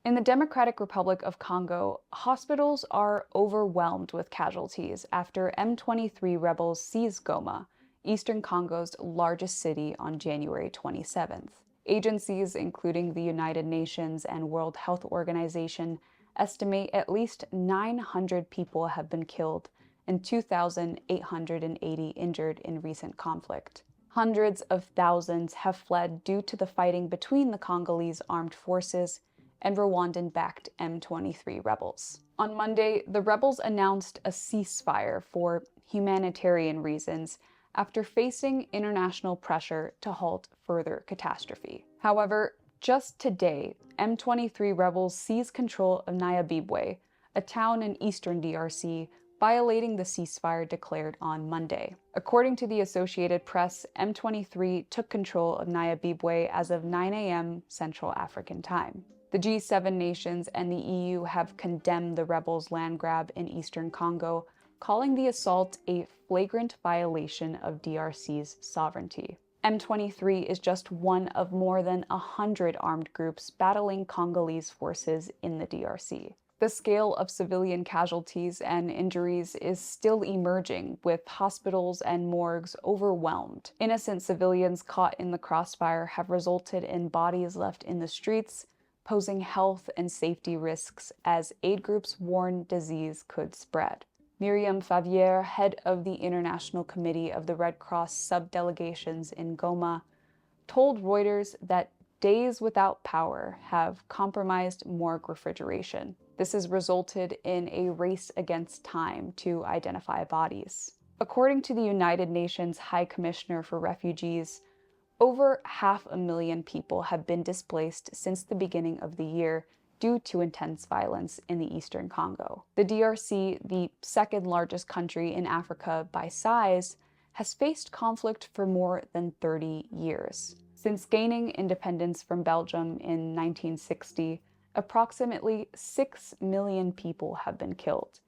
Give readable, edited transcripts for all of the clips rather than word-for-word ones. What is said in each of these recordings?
In the Democratic Republic of Congo, hospitals are overwhelmed with casualties after M23 rebels seized Goma, eastern Congo's largest city, on January 27th. Agencies, including the United Nations and World Health Organization, estimate at least 900 people have been killed and 2,880 injured in recent conflict. Hundreds of thousands have fled due to the fighting between the Congolese armed forces and Rwandan-backed M23 rebels. On Monday, the rebels announced a ceasefire for humanitarian reasons after facing international pressure to halt further catastrophe. However, just today, M23 rebels seized control of Nyabibwe, a town in eastern DRC, violating the ceasefire declared on Monday. According to the Associated Press, M23 took control of Nyabibwe as of 9 a.m. Central African Time. The G7 nations and the EU have condemned the rebels' land grab in eastern Congo, calling the assault a flagrant violation of DRC's sovereignty. M23 is just one of more than 100 armed groups battling Congolese forces in the DRC. The scale of civilian casualties and injuries is still emerging, with hospitals and morgues overwhelmed. Innocent civilians caught in the crossfire have resulted in bodies left in the streets, posing health and safety risks as aid groups warn disease could spread. Myriam Favier, head of the International Committee of the Red Cross subdelegations in Goma, told Reuters that days without power have compromised morgue refrigeration. This has resulted in a race against time to identify bodies. According to the United Nations High Commissioner for Refugees, over 500,000 people have been displaced since the beginning of the year due to intense violence in the eastern Congo. The DRC, the second largest country in Africa by size, has faced conflict for more than 30 years. Since gaining independence from Belgium in 1960, approximately 6 million people have been killed,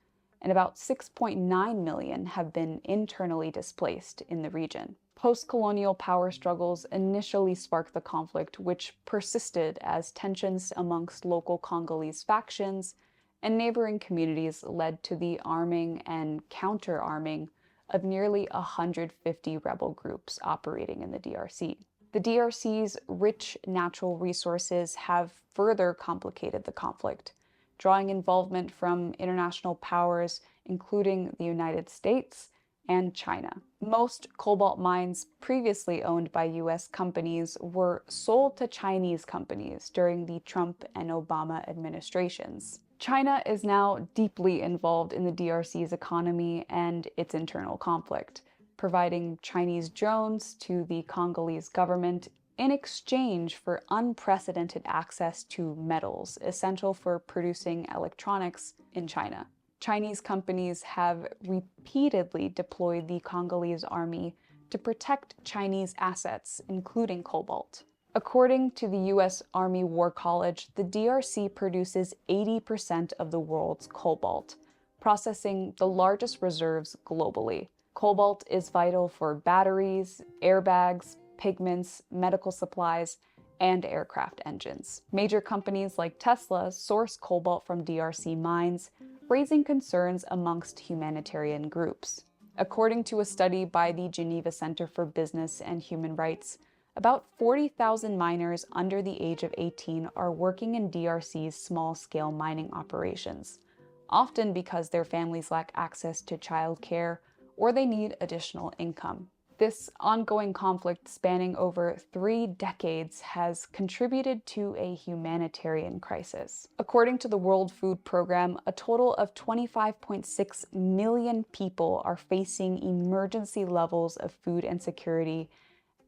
and about 6.9 million have been internally displaced in the region. Post-colonial power struggles initially sparked the conflict, which persisted as tensions amongst local Congolese factions and neighboring communities led to the arming and counter-arming of nearly 150 rebel groups operating in the DRC. The DRC's rich natural resources have further complicated the conflict, drawing involvement from international powers, including the United States and China. Most cobalt mines previously owned by US companies were sold to Chinese companies during the Trump and Obama administrations. China is now deeply involved in the DRC's economy and its internal conflict, providing Chinese drones to the Congolese government in exchange for unprecedented access to metals essential for producing electronics in China. Chinese companies have repeatedly deployed the Congolese army to protect Chinese assets, including cobalt. According to the U.S. Army War College, the DRC produces 80% of the world's cobalt, processing the largest reserves globally. Cobalt is vital for batteries, airbags, pigments, medical supplies, and aircraft engines. Major companies like Tesla source cobalt from DRC mines, raising concerns amongst humanitarian groups. According to a study by the Geneva Center for Business and Human Rights, about 40,000 miners under the age of 18 are working in DRC's small-scale mining operations, often because their families lack access to childcare or they need additional income. This ongoing conflict spanning over 3 decades has contributed to a humanitarian crisis. According to the World Food Programme, a total of 25.6 million people are facing emergency levels of food insecurity,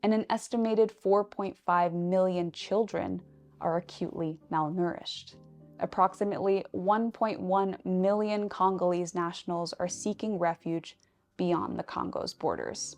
and an estimated 4.5 million children are acutely malnourished. Approximately 1.1 million Congolese nationals are seeking refuge beyond the Congo's borders.